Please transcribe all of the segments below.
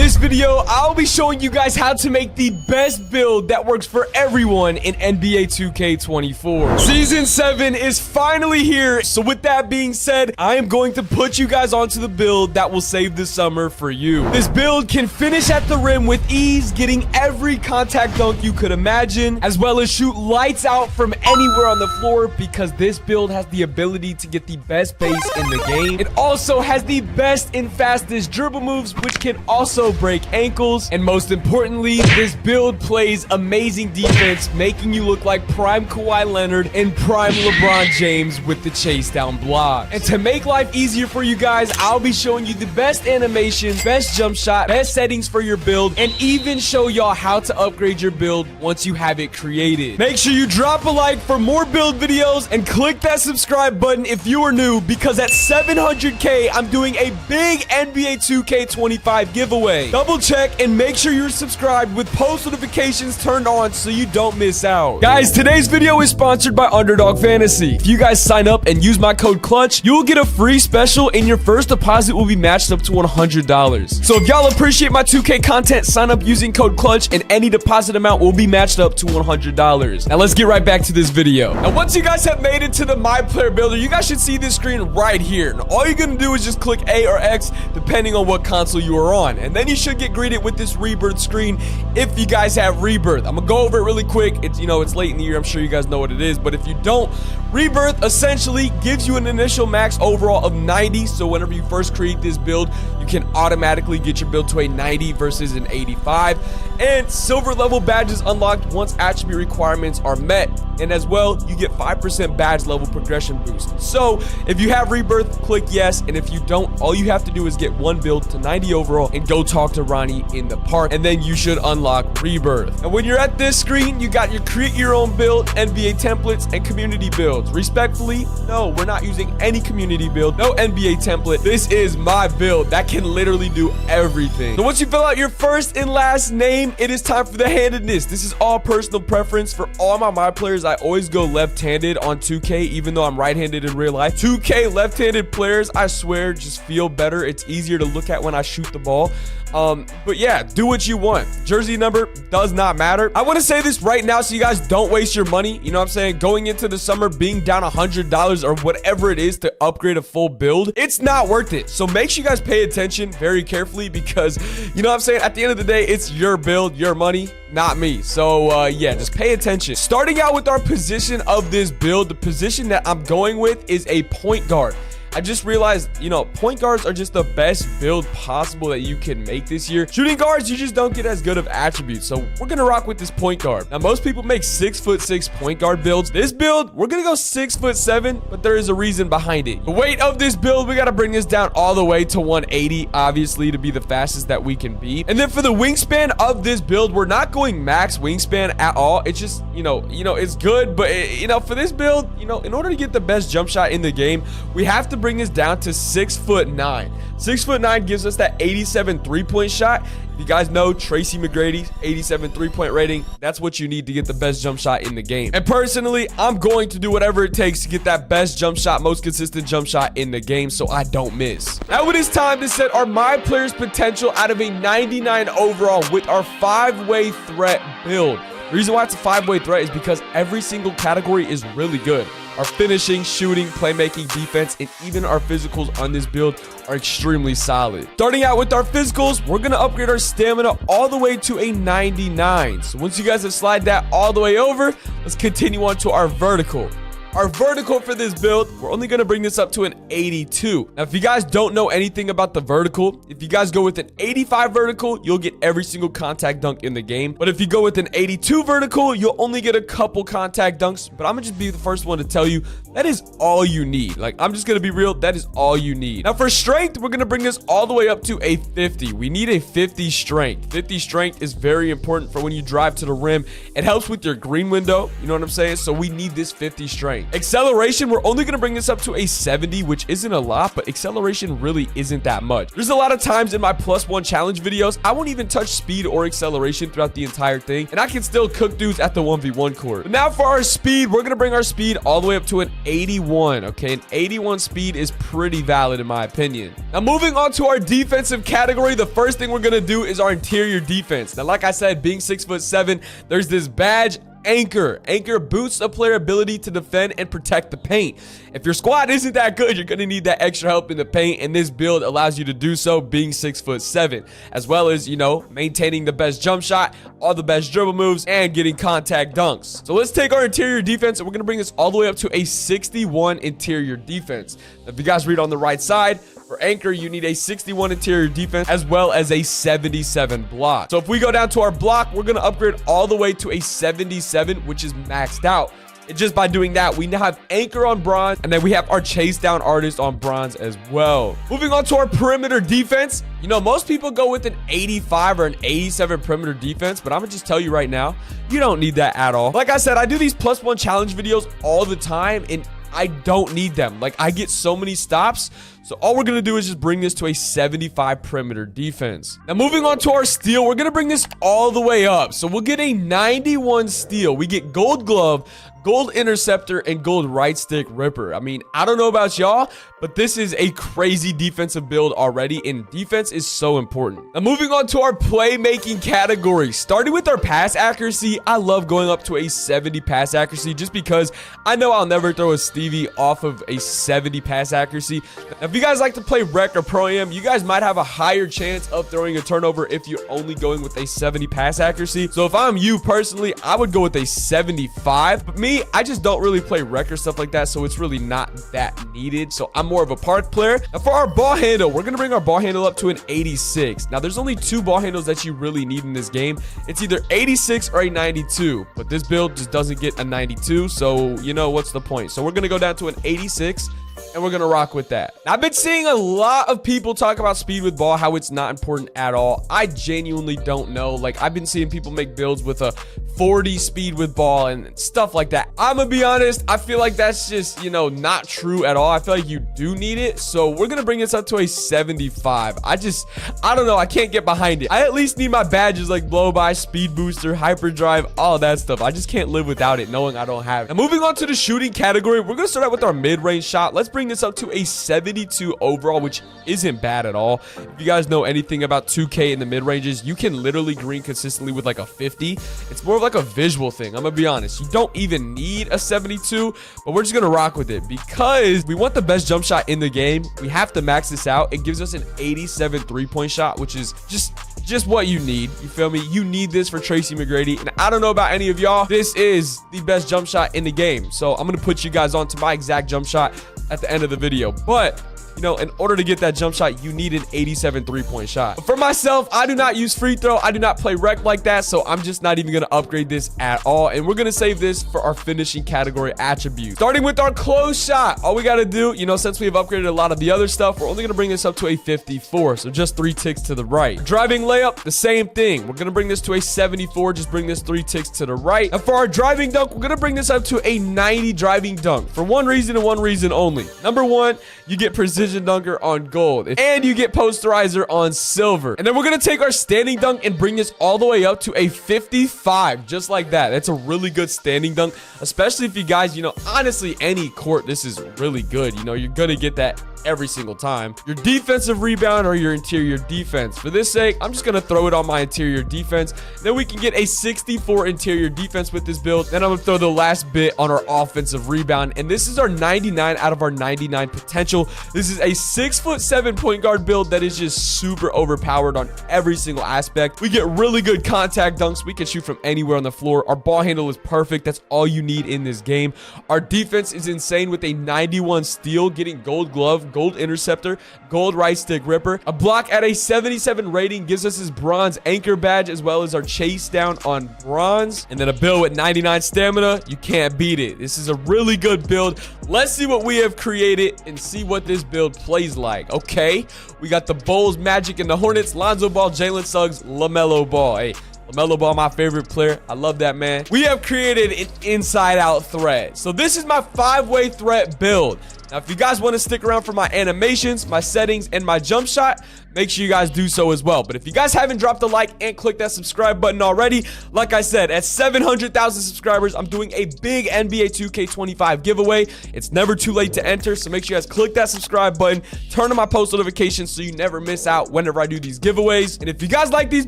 this video, I'll be showing you guys how to make the best build that works for everyone in NBA 2K24. Season 7 is finally here, so with that being said, I am going to put you guys onto the build that will save the summer for you. This build can finish at the rim with ease, getting every contact dunk you could imagine, as well as shoot lights out from anywhere on the floor, because this build has the ability to get the best base in the game. It also has the best and fastest dribble moves, which can also break ankles. And most importantly, this build plays amazing defense, making you look like prime Kawhi Leonard and prime LeBron James with the chase down block. And to make life easier for you guys, I'll be showing you the best animation, best jump shot, best settings for your build, and even show y'all how to upgrade your build once you have it created. Make sure you drop a like for more build videos and click that subscribe button if you are new, because at 700K, I'm doing a big NBA 2K25 giveaway. Double check and make sure you're subscribed with post notifications turned on so you don't miss out. Guys, today's video is sponsored by Underdog Fantasy. If you guys sign up and use my code CLUTCH, you will get a free special and your first deposit will be matched up to $100. So if y'all appreciate my 2K content, sign up using code CLUTCH and any deposit amount will be matched up to $100. Now let's get right back to this video. Now once you guys have made it to the My Player Builder, you guys should see this screen right here. And all you're gonna do is just click A or X depending on what console you are on, and then you should get greeted with this rebirth screen if you guys have rebirth. I'm gonna go over it really quick. It's, you know, it's late in the year, I'm sure you guys know what it is, but if you don't, rebirth essentially gives you an initial max overall of 90. So whenever you first create this build, you can automatically get your build to a 90 versus an 85. And silver level badges unlocked once attribute requirements are met, and as well you get 5% badge level progression boost. So if you have rebirth, click yes, and if you don't, all you have to do is get one build to 90 overall and go talk to Ronnie in the park, and then you should unlock rebirth. And when you're at this screen, you got your create your own build, NBA templates, and community builds. Respectfully, no, we're not using any community build, no NBA template. This is my build that can literally do everything. So once you fill out your first and last name, it is time for the handedness. This is all personal preference. For all my players, I always go left-handed on 2K, even though I'm right-handed in real life. 2K left-handed players, I swear, just feel better. It's easier to look at when I shoot the ball. But yeah, do what you want. Jersey number does not matter. I want to say this right now so you guys don't waste your money. You know what I'm saying? Going into the summer, being down $100 or whatever it is to upgrade a full build, it's not worth it. So make sure you guys pay attention very carefully, because you know what I'm saying? At the end of the day, it's your build, your money, not me. So yeah, just pay attention. Starting out with our position of this build, the position that I'm going with is a point guard. I just realized, you know, point guards are just the best build possible that you can make this year. Shooting guards, you just don't get as good of attributes. So we're going to rock with this point guard. Now, most people make 6'6" point guard builds. This build, we're going to go 6'7", but there is a reason behind it. The weight of this build, we got to bring this down all the way to 180, obviously, to be the fastest that we can be. And then for the wingspan of this build, we're not going max wingspan at all. It's just, you know, it's good, but you know, for this build, you know, in order to get the best jump shot in the game, we have to bring this down to 6'9". 6'9" gives us that 87 3-point shot. If you guys know Tracy McGrady's 87 3-point rating, that's what you need to get the best jump shot in the game. And personally, I'm going to do whatever it takes to get that best jump shot, most consistent jump shot in the game, so I don't miss. Now it is time to set our My Player's potential out of a 99 overall with our 5-way threat build. The reason why it's a 5-way threat is because every single category is really good. Our finishing, shooting, playmaking, defense, and even our physicals on this build are extremely solid. Starting out with our physicals, we're going to upgrade our stamina all the way to a 99. So once you guys have slid that all the way over, let's continue on to our vertical. Our vertical for this build, we're only going to bring this up to an 82. Now, if you guys don't know anything about the vertical, if you guys go with an 85 vertical, you'll get every single contact dunk in the game. But if you go with an 82 vertical, you'll only get a couple contact dunks. But I'm going to just be the first one to tell you that is all you need. Like, I'm just going to be real. That is all you need. Now, for strength, we're going to bring this all the way up to a 50. We need a 50 strength. 50 strength is very important for when you drive to the rim. It helps with your green window. You know what I'm saying? So we need this 50 strength. Acceleration, we're only going to bring this up to a 70, which isn't a lot, but acceleration really isn't that much. There's a lot of times in my +1 challenge videos, I won't even touch speed or acceleration throughout the entire thing, and I can still cook dudes at the 1v1 court. But now for our speed, we're going to bring our speed all the way up to an 81, okay? An 81 speed is pretty valid in my opinion. Now, moving on to our defensive category, the first thing we're gonna do is our interior defense. Now, like I said, being 6'7", there's this badge, Anchor. Anchor boosts a player ability to defend and protect the paint. If your squad isn't that good, you're gonna need that extra help in the paint, and this build allows you to do so being 6'7", as well as, you know, maintaining the best jump shot, all the best dribble moves, and getting contact dunks. So let's take our interior defense, and we're gonna bring this all the way up to a 61 interior defense. Now, if you guys read on the right side, for Anchor, you need a 61 interior defense as well as a 77 block. So if we go down to our block, we're going to upgrade all the way to a 77, which is maxed out. And just by doing that, we now have Anchor on bronze, and then we have our chase down artist on bronze as well. Moving on to our perimeter defense. You know, most people go with an 85 or an 87 perimeter defense, but I'm gonna just tell you right now, you don't need that at all. Like I said, I do these +1 challenge videos all the time, and I don't need them. Like, I get so many stops. So all we're going to do is just bring this to a 75 perimeter defense. Now, moving on to our steal, we're going to bring this all the way up. So we'll get a 91 steal. We get gold glove, gold interceptor, and gold right stick ripper. I mean, I don't know about y'all, but this is a crazy defensive build already, and defense is so important. Now, moving on to our playmaking category. Starting with our pass accuracy, I love going up to a 70 pass accuracy just because I know I'll never throw a Stevie off of a 70 pass accuracy. Now, if you guys like to play rec or pro am, you guys might have a higher chance of throwing a turnover if you're only going with a 70 pass accuracy. So if I'm you personally, I would go with a 75. But me, I just don't really play rec or stuff like that, so it's really not that needed. So I'm more of a park player. Now for our ball handle, we're gonna bring our ball handle up to an 86. Now there's only 2 ball handles that you really need in this game. It's either 86 or a 92, but this build just doesn't get a 92, so you know what's the point. So we're gonna go down to an 86, and we're gonna rock with that. Now, I've been seeing a lot of people talk about speed with ball, how it's not important at all. I genuinely don't know. Like, I've been seeing people make builds with a 40 speed with ball and stuff like that. I'm gonna be honest, I feel like that's just, you know, not true at all. I feel like you do need it. So we're gonna bring this up to a 75. I don't know, I can't get behind it. I at least need my badges like blow by, speed booster, hyperdrive, all that stuff. I just can't live without it, knowing I don't have it. Now, moving on to the shooting category, we're gonna start out with our mid-range shot. Let's bring this up to a 72 overall, which isn't bad at all. If you guys know anything about 2K in the mid-ranges, you can literally green consistently with like a 50. It's more of like a visual thing. I'm gonna be honest, you don't even need a 72, but we're just gonna rock with it because we want the best jump shot in the game. We have to max this out. It gives us an 87 3-point shot, which is just what you need. You feel me? You need this for Tracy McGrady, and I don't know about any of y'all, this is the best jump shot in the game. So I'm gonna put you guys on to my exact jump shot at the end of the video, but you know, in order to get that jump shot, you need an 87 3-point shot. But for myself, I do not use free throw. I do not play rec like that, so I'm just not even going to upgrade this at all. And we're going to save this for our finishing category attribute. Starting with our close shot, all we got to do, you know, since we have upgraded a lot of the other stuff, we're only going to bring this up to a 54, so just 3 ticks to the right. Driving layup, the same thing. We're going to bring this to a 74, just bring this 3 ticks to the right. And for our driving dunk, we're going to bring this up to a 90 driving dunk for one reason and one reason only. Number one, you get precision dunker on gold, and you get posterizer on silver. And then we're gonna take our standing dunk and bring this all the way up to a 55, just like that. That's a really good standing dunk, especially if you guys, you know, honestly, any court, this is really good. You know, you're gonna get that every single time. Your defensive rebound or your interior defense. For this sake, I'm just gonna throw it on my interior defense. Then we can get a 64 interior defense with this build. Then I'm gonna throw the last bit on our offensive rebound, and this is our 99 out of our 99 potential. This is a 6'7" point guard build that is just super overpowered on every single aspect. We get really good contact dunks. We can shoot from anywhere on the floor. Our ball handle is perfect. That's all you need in this game. Our defense is insane with a 91 steal, getting gold glove, gold interceptor, gold right stick ripper. A block at a 77 rating gives us his bronze anchor badge, as well as our chase down on bronze. And then a build with 99 stamina. You can't beat it. This is a really good build. Let's see what we have created and see what this build plays like. Okay, we got the Bulls, Magic, and the Hornets, Lonzo Ball, Jalen Suggs, LaMelo Ball. Hey, LaMelo Ball, my favorite player. I love that man. We have created an inside-out threat. So this is my 5-way threat build. Now, if you guys want to stick around for my animations, my settings, and my jump shot, make sure you guys do so as well. But if you guys haven't dropped a like and clicked that subscribe button already, like I said, at 700,000 subscribers, I'm doing a big NBA 2K25 giveaway. It's never too late to enter, so make sure you guys click that subscribe button, turn on my post notifications so you never miss out whenever I do these giveaways. And if you guys like these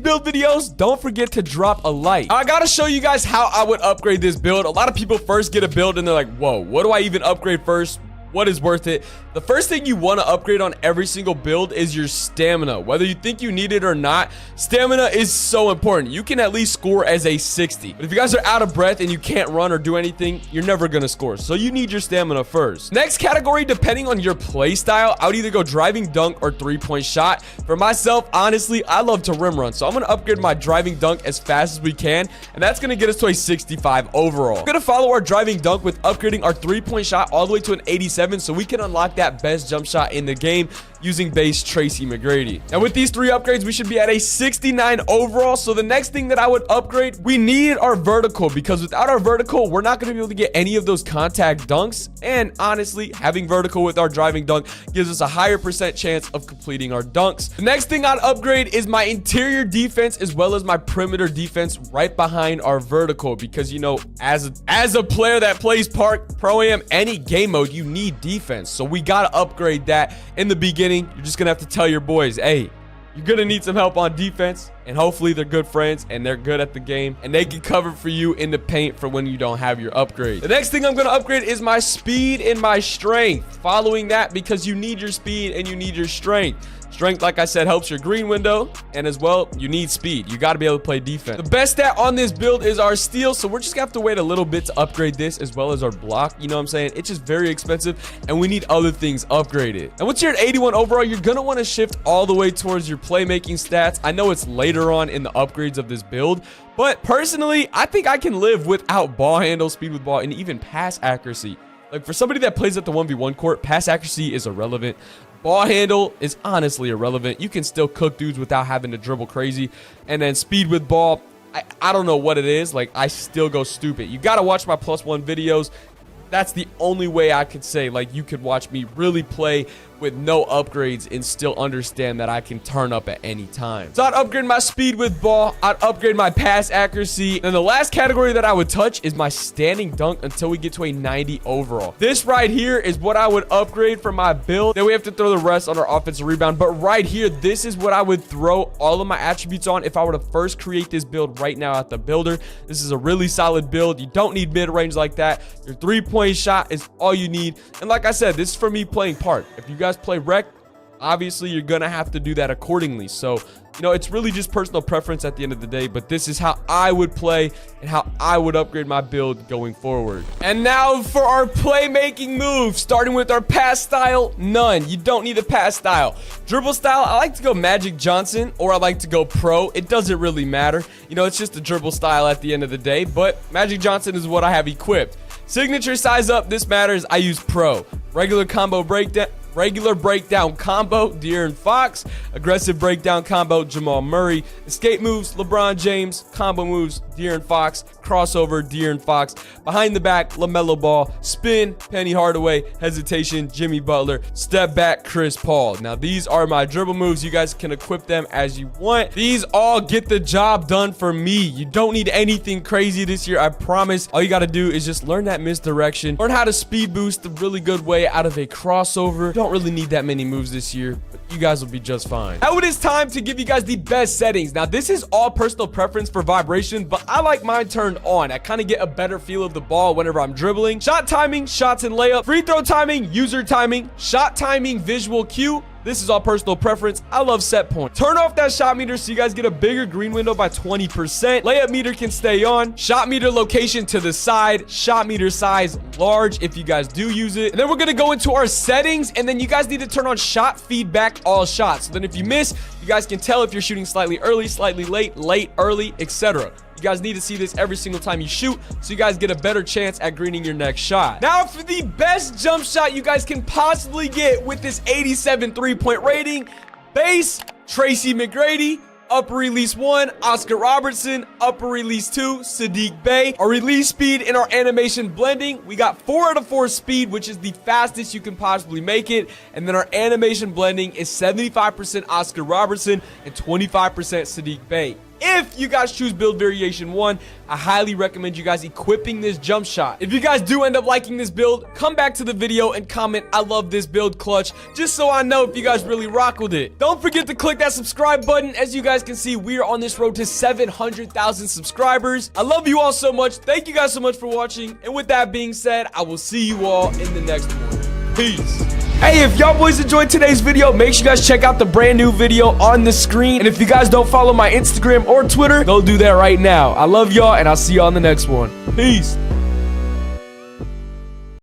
build videos, don't forget to drop a like. I gotta show you guys how I would upgrade this build. A lot of people first get a build and they're like, whoa, what do I even upgrade first? What is worth it? The first thing you want to upgrade on every single build is your stamina. Whether you think you need it or not, stamina is so important. You can at least score as a 60. But if you guys are out of breath and you can't run or do anything, you're never going to score. So you need your stamina first. Next category, depending on your play style, I would either go driving dunk or three-point shot. For myself, honestly, I love to rim run. So I'm going to upgrade my driving dunk as fast as we can. And that's going to get us to a 65 overall. We're going to follow our driving dunk with upgrading our three-point shot all the way to an 87 so we can unlock that best jump shot in the game using base Tracy McGrady. And with these three upgrades, we should be at a 69 overall. So the next thing that I would upgrade, we need our vertical, because without our vertical, we're not going to be able to get any of those contact dunks. And honestly, having vertical with our driving dunk gives us a higher % chance of completing our dunks. The next thing I'd upgrade is my interior defense as well as my perimeter defense right behind our vertical, because you know, as a player that plays Pro-Am, any game mode, you need defense. So we got to upgrade that in the beginning. You're just gonna have to tell your boys, hey, you're gonna need some help on defense, and hopefully they're good friends and they're good at the game and they can cover for you in the paint for when you don't have your upgrade. The next thing I'm gonna upgrade is my speed and my strength. Following that, because you need your speed and you need your strength. Strength, like I said, helps your green window, and as well, you need speed. You got to be able to play defense. The best stat on this build is our steal, so we're just gonna have to wait a little bit to upgrade this, as well as our block. You know what I'm saying? It's just very expensive, and we need other things upgraded. And once you're at 81 overall, you're gonna want to shift all the way towards your playmaking stats. I know it's later on in the upgrades of this build, but personally, I think I can live without ball handle, speed with ball, and even pass accuracy. Like, for somebody that plays at the 1v1 court, pass accuracy is irrelevant. Ball handle is honestly irrelevant. You can still cook dudes without having to dribble crazy. And then speed with ball, I don't know what it is. Like, I still go stupid. You got to watch my +1 videos. That's the only way I could say, like, you could watch me really play with no upgrades and still understand that I can turn up at any time. So I'd upgrade my speed with ball. I'd upgrade my pass accuracy. And the last category that I would touch is my standing dunk until we get to a 90 overall. This right here is what I would upgrade for my build. Then we have to throw the rest on our offensive rebound. But right here, this is what I would throw all of my attributes on if I were to first create this build right now at the builder. This is a really solid build. You don't need mid-range like that. Your three-point shot is all you need. And like I said, this is for me playing park. If you guys play rec, obviously you're gonna have to do that accordingly. So, you know, it's really just personal preference at the end of the day, but this is how I would play and how I would upgrade my build going forward. And now for our playmaking moves, starting with our pass style. None. You don't need a pass style. Dribble style, I like to go Magic Johnson, or I like to go pro. It doesn't really matter. You know, it's just a dribble style at the end of the day, but Magic Johnson is what I have equipped. Signature size up, this matters. I use pro. Regular breakdown combo, De'Aaron Fox. Aggressive breakdown combo, Jamal Murray. Escape moves, LeBron James. Combo moves, De'Aaron Fox. Crossover, De'Aaron Fox. Behind the back, LaMelo Ball. Spin, Penny Hardaway. Hesitation, Jimmy Butler. Step back, Chris Paul. Now, these are my dribble moves. You guys can equip them as you want. These all get the job done for me. You don't need anything crazy this year, I promise. All you got to do is just learn that misdirection. Learn how to speed boost the really good way out of a crossover. Don't really need that many moves this year, but you guys will be just fine. Now it is time to give you guys the best settings. Now, this is all personal preference for vibration, but I like mine turned on. I kind of get a better feel of the ball whenever I'm dribbling. Shot timing, shots and layup, free throw timing, user timing, shot timing, visual cue. This is all personal preference. I love set point. Turn off that shot meter so you guys get a bigger green window by 20%. Layup meter can stay on. Shot meter location to the side. Shot meter size large if you guys do use it. And then we're going to go into our settings, and then you guys need to turn on shot feedback all shots. So then if you miss, you guys can tell if you're shooting slightly early, slightly late, late, early, etc. You guys need to see this every single time you shoot so you guys get a better chance at greening your next shot. Now, for the best jump shot you guys can possibly get with this 87 3-point rating, base Tracy McGrady. Upper release 1, Oscar Robertson. Upper release 2, Sadiq Bey. Our release speed in our animation blending, we got 4 out of 4 speed, which is the fastest you can possibly make it. And then our animation blending is 75% Oscar Robertson and 25% Sadiq Bey. If you guys choose build variation 1, I highly recommend you guys equipping this jump shot. If you guys do end up liking this build, come back to the video and comment, I love this build, Clutch, just so I know if you guys really rock with it. Don't forget to click that subscribe button. As you guys can see, we are on this road to 700,000 subscribers. I love you all so much. Thank you guys so much for watching. And with that being said, I will see you all in the next one. Peace. Hey, if y'all boys enjoyed today's video, make sure you guys check out the brand new video on the screen. And if you guys don't follow my Instagram or Twitter, go do that right now. I love y'all, and I'll see y'all on the next one. Peace.